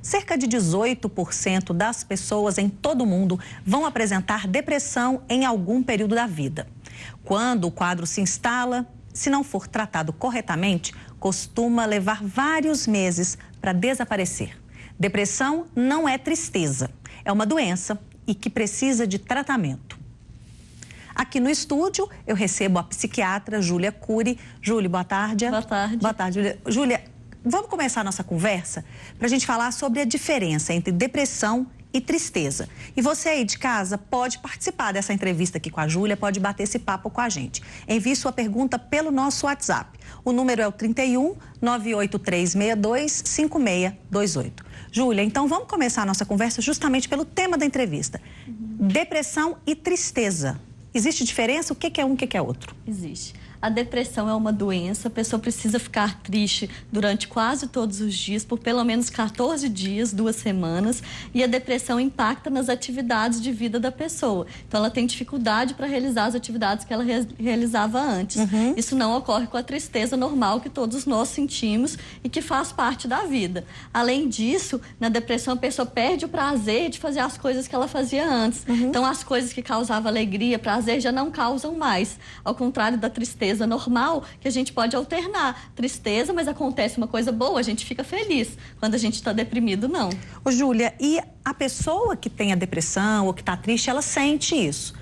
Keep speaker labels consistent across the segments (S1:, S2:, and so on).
S1: cerca de 18% das pessoas em todo o mundo vão apresentar depressão em algum período da vida. Quando o quadro se instala, se não for tratado corretamente, costuma levar vários meses para desaparecer. Depressão não é tristeza, é uma doença e que precisa de tratamento. Aqui no estúdio, eu recebo a psiquiatra Júlia Cury. Júlia, boa tarde.
S2: Boa tarde.
S1: Boa tarde, Júlia. Júlia, vamos começar a nossa conversa para a gente falar sobre a diferença entre depressão e tristeza. E você aí de casa pode participar dessa entrevista aqui com a Júlia, pode bater esse papo com a gente. Envie sua pergunta pelo nosso WhatsApp. O número é o 31 98362 5628. Júlia, então vamos começar a nossa conversa justamente pelo tema da entrevista. Depressão e tristeza. Existe diferença? O que é um, o que é outro?
S2: Existe. A depressão é uma doença, a pessoa precisa ficar triste durante quase todos os dias, por pelo menos 14 dias, 2 semanas, e a depressão impacta nas atividades de vida da pessoa. Então, ela tem dificuldade para realizar as atividades que ela realizava antes. Isso não ocorre com a tristeza normal que todos nós sentimos e que faz parte da vida. Além disso, na depressão, a pessoa perde o prazer de fazer as coisas que ela fazia antes. Então, as coisas que causavam alegria, prazer, já não causam mais. Ao contrário da tristeza normal, que a gente pode alternar. Tristeza, mas acontece uma coisa boa, a gente fica feliz. Quando a gente está deprimido, não.
S1: Ô, Júlia, e a pessoa que tem a depressão ou que está triste, ela sente isso.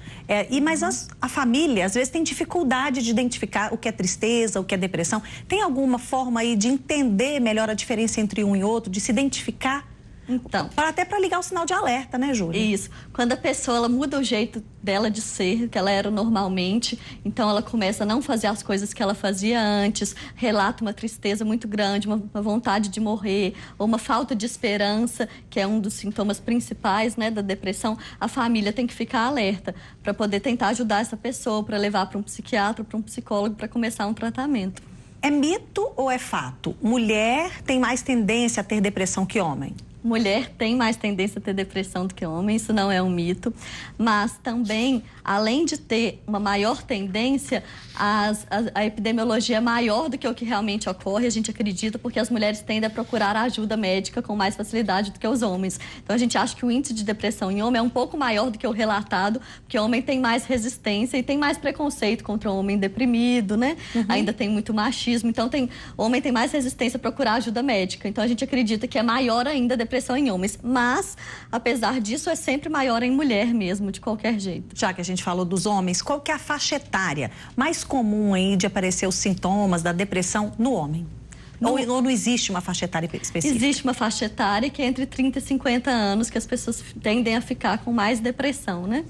S1: Mas a família, às vezes, tem dificuldade de identificar o que é tristeza, o que é depressão. Tem alguma forma aí de entender melhor a diferença entre um e outro, de se identificar?
S2: Então,
S1: Até para ligar o sinal de alerta, né, Júlia?
S2: Isso. Quando a pessoa ela muda o jeito dela de ser, que ela era normalmente, então ela começa a não fazer as coisas que ela fazia antes, relata uma tristeza muito grande, uma vontade de morrer, ou uma falta de esperança, que é um dos sintomas principais, né, da depressão. A família tem que ficar alerta para poder tentar ajudar essa pessoa, para levar para um psiquiatra, para um psicólogo, para começar um tratamento.
S1: É mito ou é fato? Mulher tem mais tendência a ter depressão que homem?
S2: Mulher tem mais tendência a ter depressão do que homem, isso não é um mito, mas também, além de ter uma maior tendência, a epidemiologia é maior do que o que realmente ocorre, a gente acredita, porque as mulheres tendem a procurar ajuda médica com mais facilidade do que os homens. Então, a gente acha que o índice de depressão em homem é um pouco maior do que o relatado, porque o homem tem mais resistência e tem mais preconceito contra o homem deprimido, né? Ainda tem muito machismo, então o homem tem mais resistência a procurar ajuda médica. Então, a gente acredita que é maior ainda a depressão em homens, mas, apesar disso, é sempre maior em mulher mesmo, de qualquer jeito.
S1: Já que a gente falou dos homens, qual que é a faixa etária mais comum aí de aparecer os sintomas da depressão no homem? Ou não existe uma faixa etária específica?
S2: Existe uma faixa etária que é entre 30 e 50 anos que as pessoas tendem a ficar com mais depressão, né?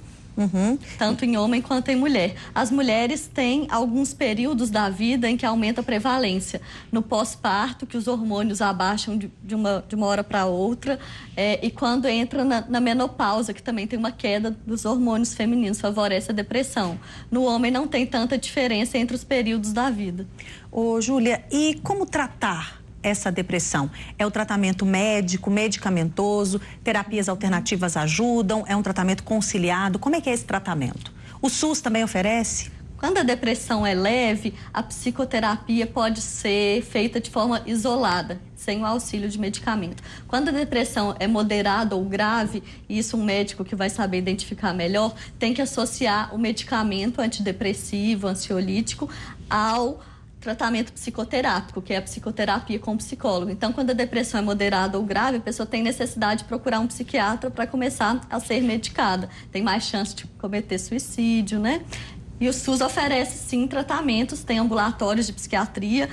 S2: Tanto em homem quanto em mulher. As mulheres têm alguns períodos da vida em que aumenta a prevalência. No pós-parto, que os hormônios abaixam de uma hora para outra, e quando entra na menopausa, que também tem uma queda dos hormônios femininos, favorece a depressão. No homem não tem tanta diferença entre os períodos da vida.
S1: Ô, Júlia, e como tratar essa depressão? É o tratamento médico, medicamentoso, terapias alternativas ajudam, é um tratamento conciliado? Como é que é esse tratamento? O SUS também oferece?
S2: Quando a depressão é leve, a psicoterapia pode ser feita de forma isolada, sem o auxílio de medicamento. Quando a depressão é moderada ou grave, e isso um médico que vai saber identificar melhor, tem que associar o medicamento antidepressivo, ansiolítico, ao tratamento psicoterápico, que é a psicoterapia com o psicólogo. Então, quando a depressão é moderada ou grave, a pessoa tem necessidade de procurar um psiquiatra para começar a ser medicada. Tem mais chance de cometer suicídio, né? E o SUS oferece, sim, tratamentos, tem ambulatórios de psiquiatria,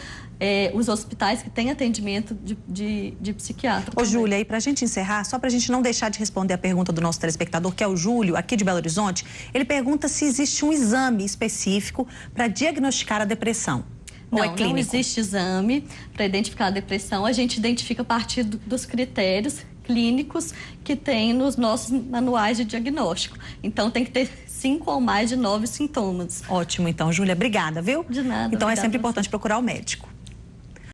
S2: os hospitais que têm atendimento de psiquiatra.
S1: Ô, Júlia, e para a gente encerrar, só para a gente não deixar de responder a pergunta do nosso telespectador, que é o Júlio, aqui de Belo Horizonte, ele pergunta se existe um exame específico para diagnosticar a depressão.
S2: Não existe exame para identificar a depressão. A gente identifica a partir dos critérios clínicos que tem nos nossos manuais de diagnóstico. Então, tem que ter 5 ou mais de 9 sintomas.
S1: Ótimo, então, Júlia, obrigada, viu?
S2: De nada.
S1: Então, é sempre importante procurar o médico.